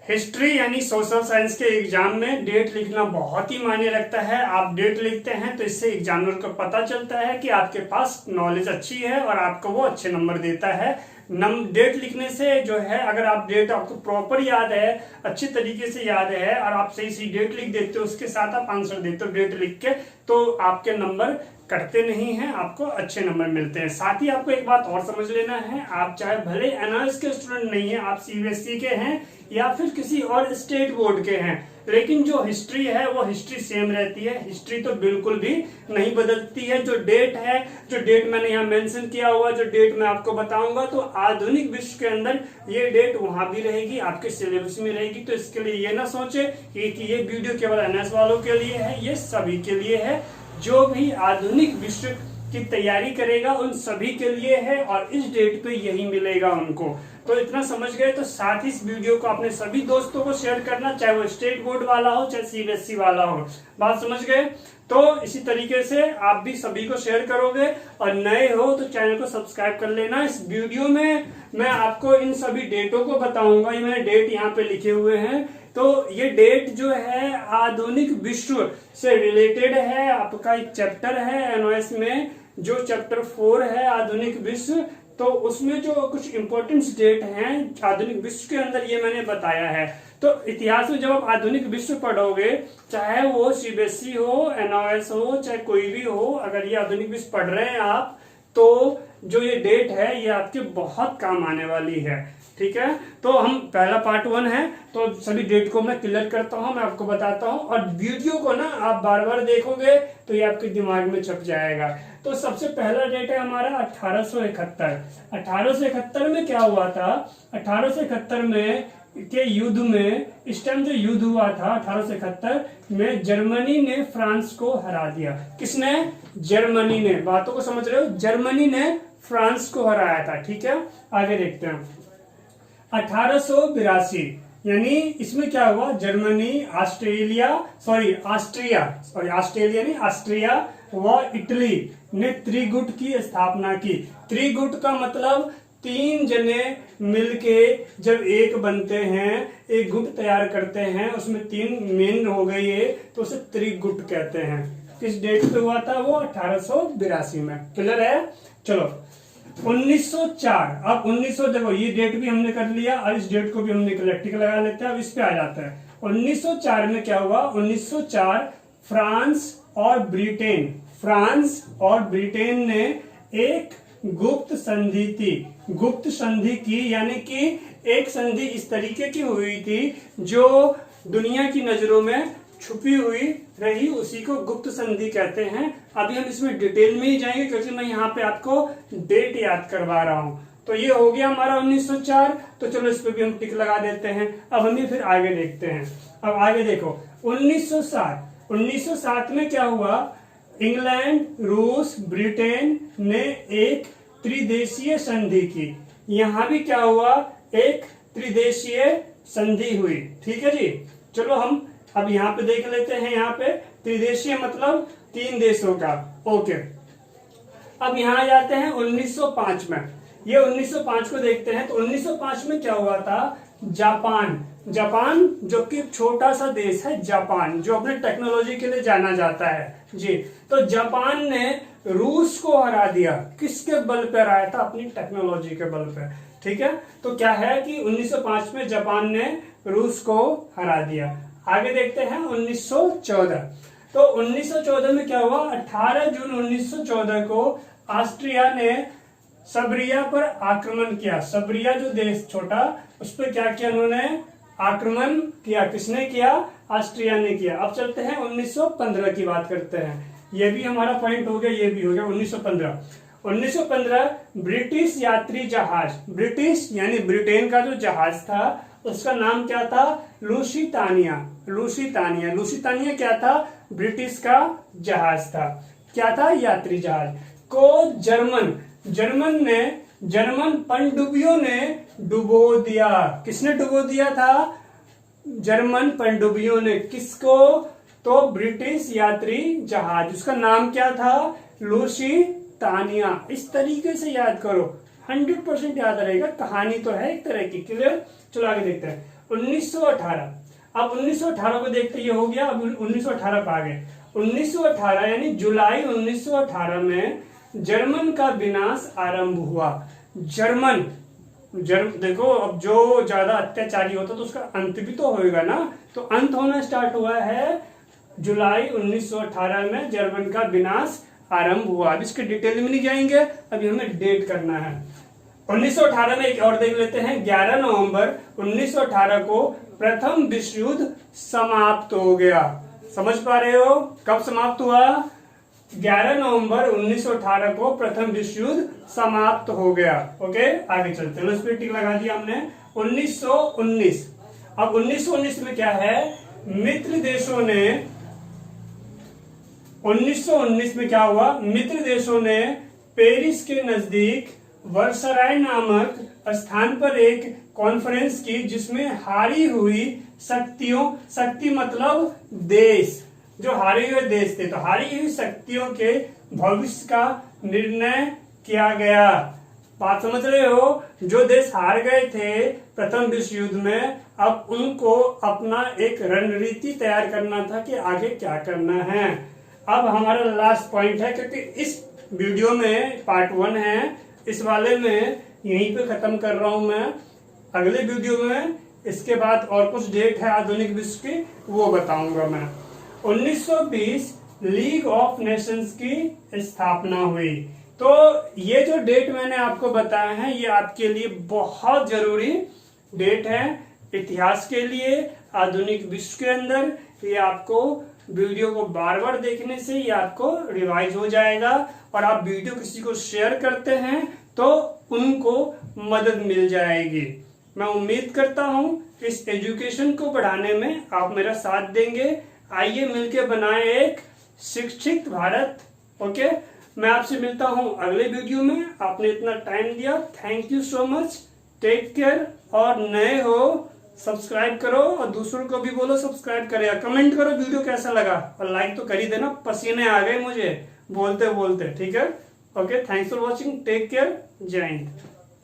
History यानी social science के exam में डेट लिखना बहुत ही मायने रखता है। आप डेट लिखते हैं तो इससे एग्जामिनर को पता चलता है कि आपके पास नॉलेज अच्छी है और आपको वो अच्छे नंबर देता है। डेट लिखने से जो है, अगर आप डेट आपको प्रॉपर याद है, अच्छी तरीके से याद है और आप सही सही डेट लिख देते हो, उसके साथ आप आंसर देते हो डेट लिख के, तो आपके नंबर कटते नहीं हैं, आपको अच्छे नंबर मिलते हैं। साथ ही आपको एक बात और समझ लेना है, आप चाहे भले एनआरएस के स्टूडेंट नहीं है, आप सीबीएसई के हैं या फिर किसी और स्टेट बोर्ड के हैं, लेकिन जो हिस्ट्री है वो हिस्ट्री सेम रहती है। हिस्ट्री तो बिल्कुल भी नहीं बदलती है। जो डेट है, जो डेट मैंने यहाँ मेंशन किया हुआ, जो डेट मैं आपको बताऊंगा, तो आधुनिक विश्व के अंदर ये डेट वहां भी रहेगी, आपके सिलेबस में रहेगी। तो इसके लिए ये ना सोचे कि ये वीडियो केवल एनएस वालों के लिए है, ये सभी के लिए है। जो भी आधुनिक विश्व की तैयारी करेगा उन सभी के लिए है और इस डेट पे यही मिलेगा उनको। तो इतना समझ गए तो साथ ही इस वीडियो को अपने सभी दोस्तों को शेयर करना, चाहे वो स्टेट बोर्ड वाला हो चाहे सीबीएसई वाला हो। बात समझ गए? तो इसी तरीके से आप भी सभी को शेयर करोगे और नए हो तो चैनल को सब्सक्राइब कर लेना। इस वीडियो में मैं आपको इन सभी डेटों को बताऊंगा। ये मैंने डेट यहाँ पे लिखे हुए हैं। तो ये डेट जो है आधुनिक विश्व से रिलेटेड है। आपका एक चैप्टर है एनओएस में, जो चैप्टर 4 है आधुनिक विश्व, तो उसमें जो कुछ इंपॉर्टेंट डेट हैं आधुनिक विश्व के अंदर ये मैंने बताया है। तो इतिहास में जब आप आधुनिक विश्व पढ़ोगे, चाहे वो सीबीएसई हो, एनओएस हो, चाहे कोई भी हो, अगर ये आधुनिक विश्व पढ़ रहे हैं आप, तो जो ये डेट है ये आपके बहुत काम आने वाली है। ठीक है, तो हम पहला पार्ट 1 है, तो सभी डेट को मैं क्लियर करता हूं, मैं आपको बताता हूं और वीडियो को ना आप बार बार देखोगे तो ये आपके दिमाग में छप जाएगा। तो सबसे पहला डेट है हमारा 1871। 1871 में क्या हुआ था? 1871 में के युद्ध में, इस टाइम जो युद्ध हुआ था 1871 में, जर्मनी ने फ्रांस को हरा दिया। किसने? जर्मनी ने। बातों को समझ रहे हो? जर्मनी ने फ्रांस को हराया था। ठीक है, आगे देखते हैं। 1882 यानी इसमें क्या हुआ? जर्मनी, ऑस्ट्रिया व इटली ने त्रिगुट की स्थापना की। त्रिगुट का मतलब 3 जने मिलके जब एक बनते हैं, एक गुट तैयार करते हैं, उसमें 3 मेन हो गई है, तो उसे त्रिगुट कहते हैं। किस डेट पे हुआ था वो? 1882 में। क्लियर है? चलो 1904। अब 1900 देखो, ये डेट भी हमने कर लिया और इस डेट को भी हमने टिक लगा लेते हैं। अब इस पे आ जाता है 1904 में क्या हुआ? 1904 फ्रांस और ब्रिटेन ने एक गुप्त संधि की, यानी कि एक संधि इस तरीके की हुई थी जो दुनिया की नजरों में छुपी हुई रही, उसी को गुप्त संधि कहते हैं। अभी हम इसमें डिटेल में ही जाएंगे क्योंकि मैं यहाँ पे आपको डेट याद करवा रहा हूँ। तो ये हो गया हमारा 1904। तो चलो इस पे भी हम टिक लगा देते हैं। अब हमें फिर आगे देखते हैं। अब आगे देखो 1907 में क्या हुआ? इंग्लैंड, रूस, ब्रिटेन ने एक त्रिदेशीय संधि की। यहां भी क्या हुआ? एक त्रिदेशीय संधि हुई। ठीक है जी, चलो हम अब यहाँ पे देख लेते हैं। यहाँ पे त्रिदेशीय मतलब 3 देशों का। ओके, अब यहाँ आ जाते हैं 1905 में। ये 1905 को देखते हैं। तो 1905 में क्या हुआ था? जापान जो कि छोटा सा देश है, जापान, जो अपने टेक्नोलॉजी के लिए जाना जाता है जी। तो जापान ने रूस को हरा दिया। किसके बल पे हराया था? अपनी टेक्नोलॉजी के बल पे। ठीक है, तो क्या है कि 1905 में जापान ने रूस को हरा दिया। आगे देखते हैं 1914। तो 1914 में क्या हुआ? 18 जून 1914 को ऑस्ट्रिया ने सर्बिया पर आक्रमण किया। सर्बिया जो देश छोटा, उस पर क्या किया? उन्होंने आक्रमण किया। किसने किया? ऑस्ट्रिया ने किया। अब चलते हैं 1915 की बात करते हैं। ये भी हमारा पॉइंट हो गया, ये भी हो गया 1915 ब्रिटिश यात्री जहाज, ब्रिटिश यानी ब्रिटेन का जो जहाज था उसका नाम क्या था? लुसितानिया क्या था? ब्रिटिश का जहाज था। क्या था? यात्री जहाज को जर्मन पनडुब्बियों ने डुबो दिया। किसने डुबो दिया था? जर्मन पनडुब्बियों ने। किसको? तो ब्रिटिश यात्री जहाज, उसका नाम क्या था? लुसितानिया। इस तरीके से याद करो, 100% याद रहेगा। कहानी तो है एक तरह की। क्लियर? चलो आगे देखते हैं। 1918। अब 1918 को देखते, ये हो गया। अब 1918 पे आ गए। 1918 यानी जुलाई 1918 में जर्मन का विनाश आरंभ हुआ। देखो, अब जो ज्यादा अत्याचारी होता तो उसका अंत भी तो होएगा ना, तो अंत होना स्टार्ट हुआ है जुलाई 1918 में जर्मन का विनाश आरंभ हुआ। अब इसके डिटेल में नहीं जाएंगे, अभी हमें डेट करना है। 1918 में एक और देख लेते हैं। 11 नवंबर 1918 को प्रथम विश्व युद्ध समाप्त हो गया। समझ पा रहे हो कब समाप्त हुआ? 11 नवंबर 1918 को प्रथम विश्व युद्ध समाप्त हो गया। ओके, आगे चलते हैं। इस पे टिक लगा दिया हमने। 1919। अब 1919 में क्या है? मित्र देशों ने 1919 में क्या हुआ? मित्र देशों ने पेरिस के नजदीक वर्सराय नामक स्थान पर एक कॉन्फ्रेंस की, जिसमें हारी हुई शक्तियों, शक्ति मतलब देश, जो हारे हुए देश थे, तो हारी हुई शक्तियों के भविष्य का निर्णय किया गया। बात समझ रहे हो? जो देश हार गए थे प्रथम विश्व युद्ध में, अब उनको अपना एक रणनीति तैयार करना था कि आगे क्या करना है। अब हमारा लास्ट पॉइंट है, क्योंकि इस वीडियो में पार्ट 1 है, इस वाले में यहीं पे खत्म कर रहा हूं मैं। अगले वीडियो में इसके बाद और कुछ डेट है आधुनिक विश्व की, वो बताऊंगा मैं। 1920 लीग ऑफ नेशंस की स्थापना हुई। तो ये जो डेट मैंने आपको बताया है, ये आपके लिए बहुत जरूरी डेट है इतिहास के लिए, आधुनिक विश्व के अंदर। ये आपको वीडियो को बार बार देखने से ये आपको रिवाइज हो जाएगा, और आप वीडियो किसी को शेयर करते हैं तो उनको मदद मिल जाएगी। मैं उम्मीद करता हूं इस एजुकेशन को बढ़ाने में आप मेरा साथ देंगे। आइए मिलकर बनाएं एक शिक्षित भारत। ओके, मैं आपसे मिलता हूं अगले वीडियो में। आपने इतना टाइम दिया, thank you so much. Take care. और नए हो सब्सक्राइब करो, और दूसरों को भी बोलो सब्सक्राइब करें, कमेंट करो वीडियो कैसा लगा, और लाइक तो कर ही देना। पसीने आ गए मुझे बोलते बोलते। ठीक है, okay, thanks for watching, take care, जय हिंद।